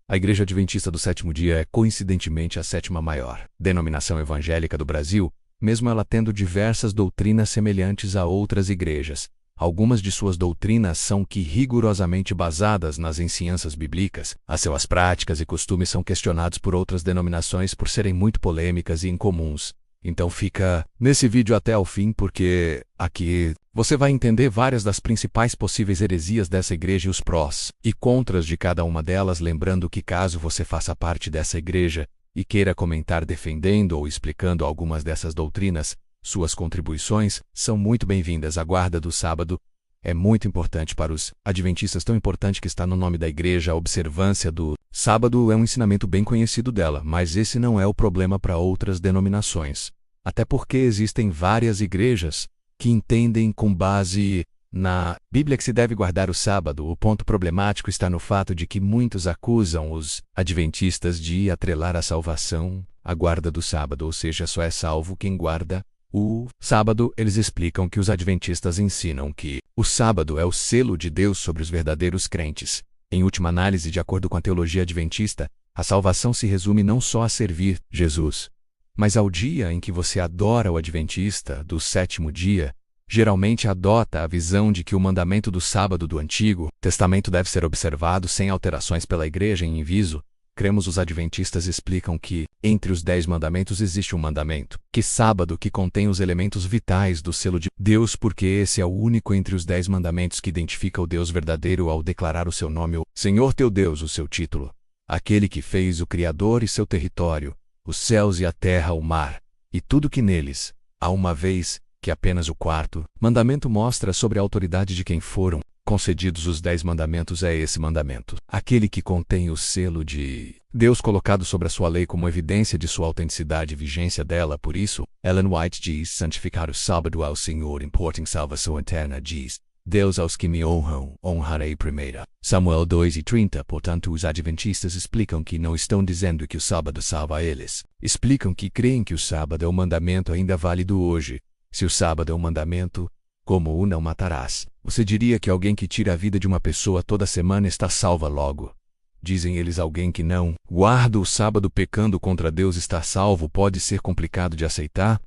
A Igreja Adventista do Sétimo Dia é coincidentemente a sétima maior denominação evangélica do Brasil, mesmo ela tendo diversas doutrinas semelhantes a outras igrejas. Algumas de suas doutrinas são que rigorosamente basadas nas ensinanças bíblicas, as suas práticas e costumes são questionados por outras denominações por serem muito polêmicas e incomuns. Então fica nesse vídeo até o fim, porque aqui você vai entender várias das principais possíveis heresias dessa igreja e os prós e contras de cada uma delas, lembrando que caso você faça parte dessa igreja e queira comentar defendendo ou explicando algumas dessas doutrinas, suas contribuições são muito bem-vindas. A guarda do sábado é muito importante para os adventistas, tão importante que está no nome da igreja. A observância do sábado é um ensinamento bem conhecido dela, mas esse não é o problema para outras denominações. Até porque existem várias igrejas que entendem com base na Bíblia que se deve guardar o sábado. O ponto problemático está no fato de que muitos acusam os adventistas de atrelar a salvação à guarda do sábado, ou seja, só é salvo quem guarda o sábado. Eles explicam que os adventistas ensinam que o sábado é o selo de Deus sobre os verdadeiros crentes. Em última análise, de acordo com a teologia adventista, a salvação se resume não só a servir Jesus, mas ao dia em que você adora o adventista do sétimo dia, geralmente adota a visão de que o mandamento do sábado do Antigo Testamento deve ser observado sem alterações pela igreja em Inviso. Cremos os adventistas explicam que, entre os 10 mandamentos existe um mandamento, que sábado que contém os elementos vitais do selo de Deus, porque esse é o único entre os 10 mandamentos que identifica o Deus verdadeiro ao declarar o seu nome, o Senhor teu Deus, o seu título, aquele que fez o Criador e seu território, os céus e a terra, o mar, e tudo que neles há, uma vez que apenas o quarto mandamento mostra sobre a autoridade de quem foram concedidos os 10 mandamentos é esse mandamento, aquele que contém o selo de Deus colocado sobre a sua lei como evidência de sua autenticidade e vigência dela. Por isso, Ellen White diz: santificar o sábado ao Senhor, importem salvação eterna. Diz: Deus aos que me honram, honrarei primeiro. Samuel 2:30. Portanto, os adventistas explicam que não estão dizendo que o sábado salva eles. Explicam que creem que o sábado é um mandamento ainda válido hoje. Se o sábado é um mandamento, como o não matarás, você diria que alguém que tira a vida de uma pessoa toda semana está salva logo. Dizem eles: alguém que não guarda o sábado pecando contra Deus está salvo. Pode ser complicado de aceitar,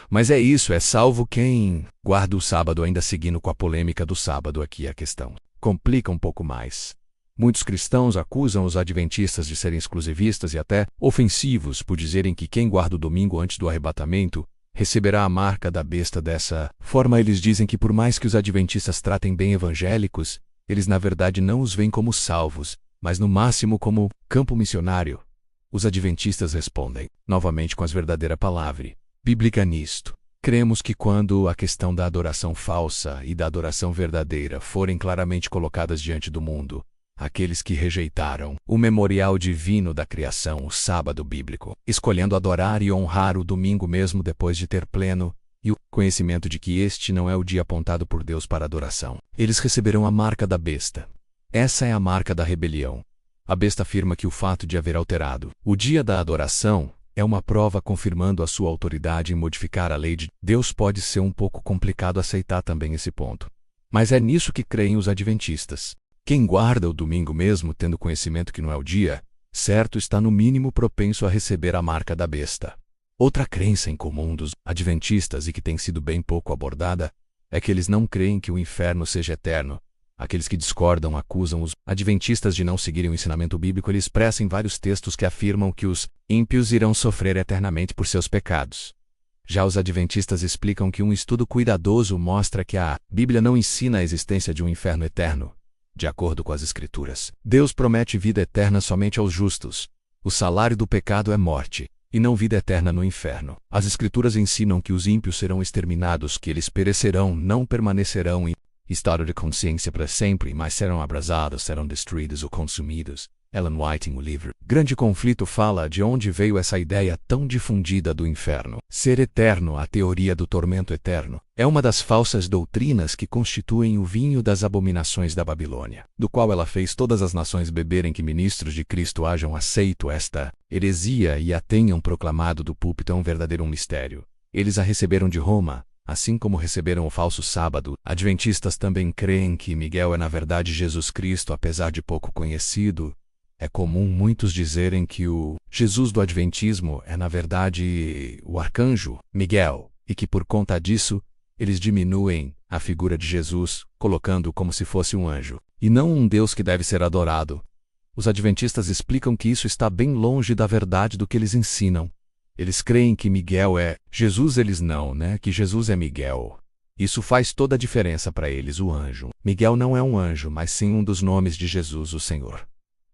mas é isso, é salvo quem guarda o sábado. Ainda seguindo com a polêmica do sábado, aqui a questão complica um pouco mais. Muitos cristãos acusam os adventistas de serem exclusivistas e até ofensivos por dizerem que quem guarda o domingo antes do arrebatamento receberá a marca da besta. Dessa forma, eles dizem que por mais que os adventistas tratem bem evangélicos, eles na verdade não os veem como salvos, mas no máximo como campo missionário. Os adventistas respondem, novamente com as verdadeira palavra bíblica nisto. Cremos que quando a questão da adoração falsa e da adoração verdadeira forem claramente colocadas diante do mundo, aqueles que rejeitaram o memorial divino da criação, o sábado bíblico, escolhendo adorar e honrar o domingo mesmo depois de ter pleno e o conhecimento de que este não é o dia apontado por Deus para adoração, eles receberão a marca da besta. Essa é a marca da rebelião. A besta afirma que o fato de haver alterado o dia da adoração é uma prova confirmando a sua autoridade em modificar a lei de Deus. Pode ser um pouco complicado aceitar também esse ponto, mas é nisso que creem os adventistas. Quem guarda o domingo mesmo tendo conhecimento que não é o dia certo está no mínimo propenso a receber a marca da besta. Outra crença em comum dos adventistas e que tem sido bem pouco abordada é que eles não creem que o inferno seja eterno. Aqueles que discordam acusam os adventistas de não seguirem o ensinamento bíblico. Ele expressa em vários textos que afirmam que os ímpios irão sofrer eternamente por seus pecados. Já os adventistas explicam que um estudo cuidadoso mostra que a Bíblia não ensina a existência de um inferno eterno. De acordo com as Escrituras, Deus promete vida eterna somente aos justos. O salário do pecado é morte, e não vida eterna no inferno. As Escrituras ensinam que os ímpios serão exterminados, que eles perecerão, não permanecerão em estado de consciência para sempre, mas serão abrasados, serão destruídos ou consumidos. Ellen White, em o livro Grande Conflito, fala de onde veio essa ideia tão difundida do inferno ser eterno. A teoria do tormento eterno é uma das falsas doutrinas que constituem o vinho das abominações da Babilônia, do qual ela fez todas as nações beberem. Que ministros de Cristo hajam aceito esta heresia e a tenham proclamado do púlpito é um verdadeiro mistério. Eles a receberam de Roma, assim como receberam o falso sábado. Adventistas também creem que Miguel é na verdade Jesus Cristo, apesar de pouco conhecido. É comum muitos dizerem que o Jesus do Adventismo é, na verdade, o arcanjo Miguel, e que por conta disso, eles diminuem a figura de Jesus, colocando-o como se fosse um anjo, e não um Deus que deve ser adorado. Os adventistas explicam que isso está bem longe da verdade do que eles ensinam. Eles creem que Miguel é Jesus, eles não, né? Que Jesus é Miguel. Isso faz toda a diferença para eles, o anjo. Miguel não é um anjo, mas sim um dos nomes de Jesus, o Senhor.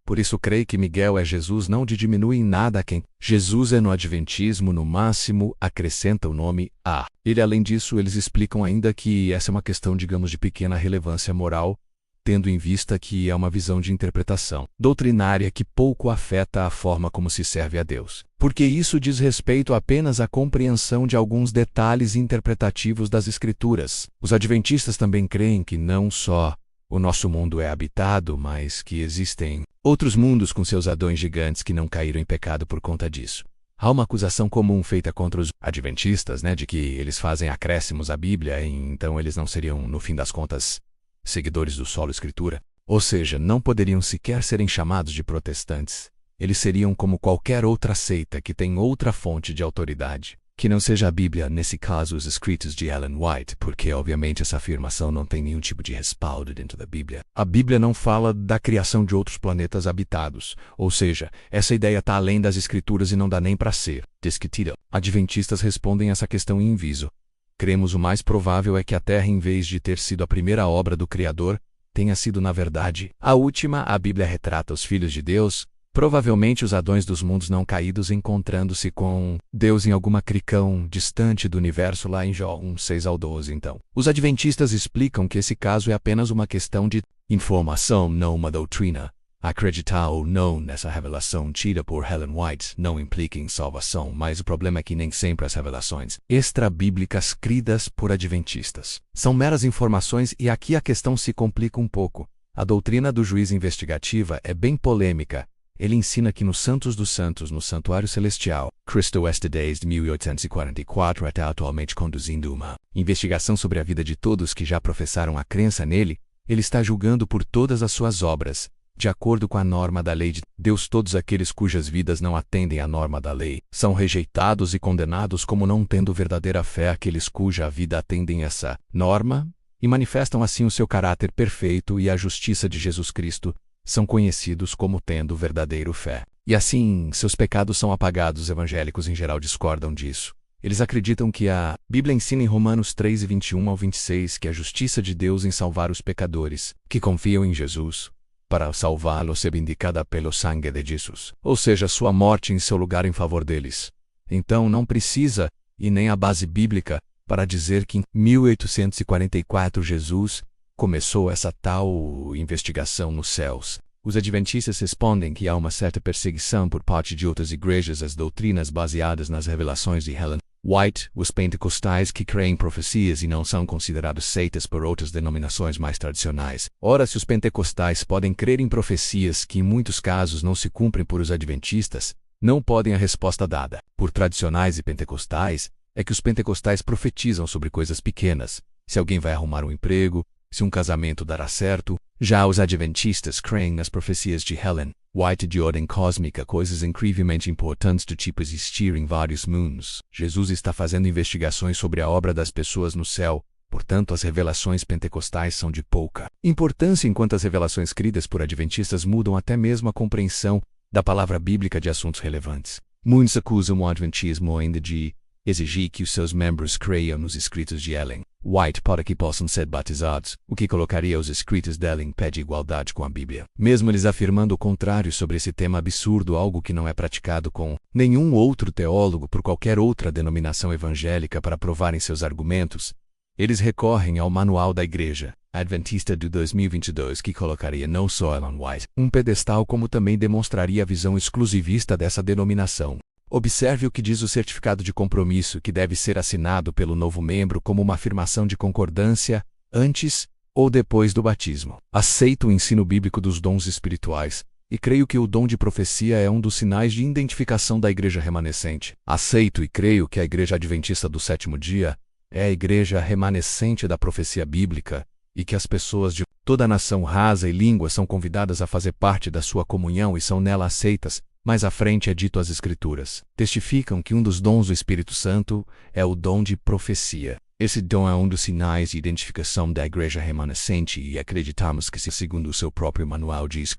Por isso creio que Miguel é Jesus, não de diminui em nada a quem Jesus é no Adventismo, no máximo, acrescenta o nome a. Ele, além disso, eles explicam ainda que essa é uma questão, digamos, de pequena relevância moral, tendo em vista que é uma visão de interpretação doutrinária que pouco afeta a forma como se serve a Deus, porque isso diz respeito apenas à compreensão de alguns detalhes interpretativos das Escrituras. Os adventistas também creem que não só o nosso mundo é habitado, mas que existem outros mundos com seus Adões gigantes que não caíram em pecado por conta disso. Há uma acusação comum feita contra os adventistas, de que eles fazem acréscimos à Bíblia e então eles não seriam, no fim das contas, seguidores do solo Escritura. Ou seja, não poderiam sequer serem chamados de protestantes. Eles seriam como qualquer outra seita que tem outra fonte de autoridade, que não seja a Bíblia, nesse caso os escritos de Ellen White, porque obviamente essa afirmação não tem nenhum tipo de respaldo dentro da Bíblia. A Bíblia não fala da criação de outros planetas habitados, ou seja, essa ideia está além das Escrituras e não dá nem para ser discutida. Adventistas respondem essa questão in viso. Cremos o mais provável é que a Terra, em vez de ter sido a primeira obra do Criador, tenha sido, na verdade, a última. A Bíblia retrata os filhos de Deus, provavelmente os Adões dos mundos não caídos, encontrando-se com Deus em alguma cricão distante do universo lá em Jó 1:6-12. Então, os adventistas explicam que esse caso é apenas uma questão de informação, não uma doutrina. Acreditar ou não nessa revelação tida por Ellen White não implica em salvação, mas o problema é que nem sempre as revelações extra-bíblicas cridas por adventistas são meras informações, e aqui a questão se complica um pouco. A doutrina do juiz investigativa é bem polêmica. Ele ensina que nos Santos dos Santos, no Santuário Celestial, Cristo West desde 1844 está atualmente conduzindo uma investigação sobre a vida de todos que já professaram a crença nele. Ele está julgando por todas as suas obras, de acordo com a norma da lei de Deus. Todos aqueles cujas vidas não atendem à norma da lei são rejeitados e condenados como não tendo verdadeira fé. Aqueles cuja vida atendem essa norma e manifestam assim o seu caráter perfeito e a justiça de Jesus Cristo são conhecidos como tendo verdadeiro fé. E assim, seus pecados são apagados. Os evangélicos em geral discordam disso. Eles acreditam que a Bíblia ensina em Romanos 3:21-26 que a justiça de Deus em salvar os pecadores que confiam em Jesus, para salvá-los é indicada pelo sangue de Jesus, ou seja, sua morte em seu lugar em favor deles. Então não precisa, e nem a base bíblica, para dizer que em 1844 Jesus começou essa tal investigação nos céus. Os adventistas respondem que há uma certa perseguição por parte de outras igrejas às doutrinas baseadas nas revelações de Ellen White, os pentecostais que creem em profecias e não são considerados seitas por outras denominações mais tradicionais. Ora, se os pentecostais podem crer em profecias que em muitos casos não se cumprem por os adventistas, não podem. A resposta dada por tradicionais e pentecostais é que os pentecostais profetizam sobre coisas pequenas, se alguém vai arrumar um emprego, se um casamento dará certo. Já os adventistas creem nas profecias de Ellen White de ordem cósmica, coisas incrivelmente importantes do tipo existir em vários mundos. Jesus está fazendo investigações sobre a obra das pessoas no céu, portanto as revelações pentecostais são de pouca importância, enquanto as revelações cridas por adventistas mudam até mesmo a compreensão da palavra bíblica de assuntos relevantes. Muitos acusam o adventismo ainda de exigir que os seus membros creiam nos escritos de Ellen White para que possam ser batizados, o que colocaria os escritos dela em pé de igualdade com a Bíblia. Mesmo eles afirmando o contrário sobre esse tema absurdo, algo que não é praticado com nenhum outro teólogo por qualquer outra denominação evangélica para provarem seus argumentos, eles recorrem ao Manual da Igreja Adventista de 2022, que colocaria não só Ellen White um pedestal, como também demonstraria a visão exclusivista dessa denominação. Observe o que diz o certificado de compromisso, que deve ser assinado pelo novo membro como uma afirmação de concordância antes ou depois do batismo. Aceito o ensino bíblico dos dons espirituais, e creio que o dom de profecia é um dos sinais de identificação da igreja remanescente. Aceito e creio que a Igreja Adventista do Sétimo Dia é a igreja remanescente da profecia bíblica, e que as pessoas de toda nação, raça e língua são convidadas a fazer parte da sua comunhão e são nela aceitas. Mais à frente é dito as Escrituras. Testificam que um dos dons do Espírito Santo é o dom de profecia. Esse dom é um dos sinais de identificação da igreja remanescente e acreditamos que, segundo o seu próprio manual diz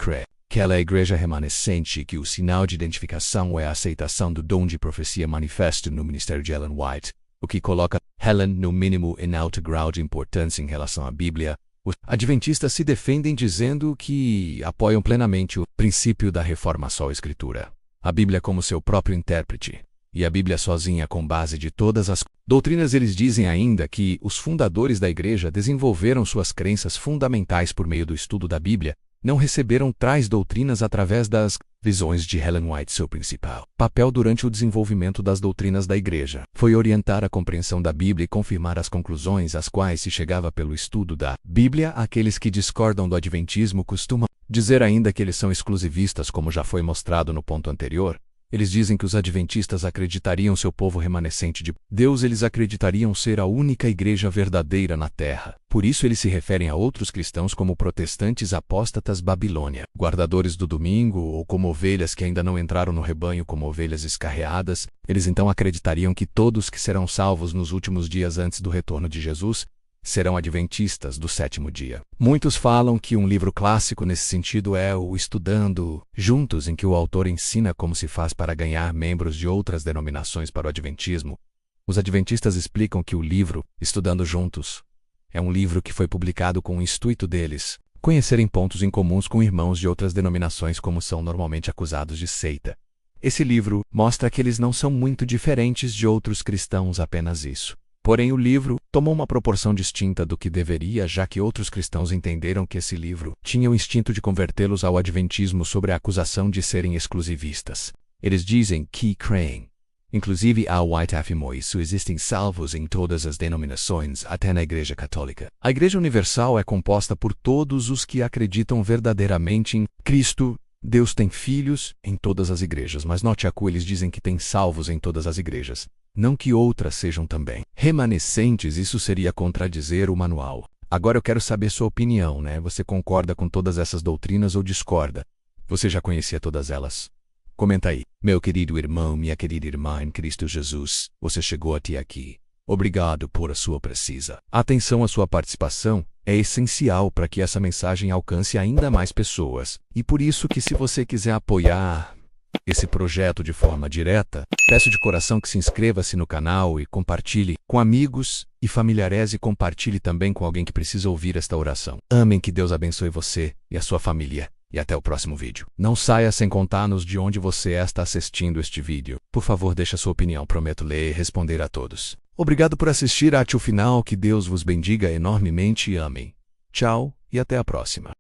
que ela é a igreja remanescente, que o sinal de identificação é a aceitação do dom de profecia manifesto no ministério de Ellen White, o que coloca Helen no mínimo em alto grau de importância em relação à Bíblia. Os adventistas se defendem dizendo que apoiam plenamente o princípio da reforma só-escritura, a Bíblia como seu próprio intérprete, e a Bíblia sozinha com base de todas as doutrinas. Eles dizem ainda que os fundadores da igreja desenvolveram suas crenças fundamentais por meio do estudo da Bíblia, não receberam tais doutrinas através das visões de Ellen White. Seu principal papel durante o desenvolvimento das doutrinas da igreja foi orientar a compreensão da Bíblia e confirmar as conclusões às quais se chegava pelo estudo da Bíblia. Aqueles que discordam do adventismo costumam dizer ainda que eles são exclusivistas, como já foi mostrado no ponto anterior. Eles dizem que os adventistas acreditariam seu povo remanescente de Deus, eles acreditariam ser a única igreja verdadeira na terra. Por isso eles se referem a outros cristãos como protestantes apóstatas Babilônia, guardadores do domingo, ou como ovelhas que ainda não entraram no rebanho, como ovelhas escarreadas. Eles então acreditariam que todos que serão salvos nos últimos dias antes do retorno de Jesus serão adventistas do sétimo dia. Muitos falam que um livro clássico nesse sentido é o Estudando Juntos, em que o autor ensina como se faz para ganhar membros de outras denominações para o adventismo. Os adventistas explicam que o livro Estudando Juntos é um livro que foi publicado com o intuito deles conhecerem pontos em comuns com irmãos de outras denominações, como são normalmente acusados de seita. Esse livro mostra que eles não são muito diferentes de outros cristãos, apenas isso. Porém, o livro tomou uma proporção distinta do que deveria, já que outros cristãos entenderam que esse livro tinha o instinto de convertê-los ao adventismo sobre a acusação de serem exclusivistas. Eles dizem que creem. Inclusive, a White afirmou isso: existem salvos em todas as denominações, até na Igreja Católica. A Igreja Universal é composta por todos os que acreditam verdadeiramente em Cristo. Deus tem filhos em todas as igrejas, mas note acu, eles dizem que tem salvos em todas as igrejas. Não que outras sejam também remanescentes, isso seria contradizer o manual. Agora eu quero saber sua opinião, né? Você concorda com todas essas doutrinas ou discorda? Você já conhecia todas elas? Comenta aí. Meu querido irmão, minha querida irmã em Cristo Jesus, você chegou até aqui. Obrigado por a sua precisa atenção. A sua participação é essencial para que essa mensagem alcance ainda mais pessoas. E por isso que, se você quiser apoiar esse projeto de forma direta, peço de coração que se inscreva-se no canal e compartilhe com amigos e familiares, e compartilhe também com alguém que precisa ouvir esta oração. Amém. Que Deus abençoe você e a sua família. E até o próximo vídeo. Não saia sem contar-nos de onde você está assistindo este vídeo. Por favor, deixe a sua opinião. Prometo ler e responder a todos. Obrigado por assistir até o final. Que Deus vos bendiga enormemente. Amém. Tchau e até a próxima.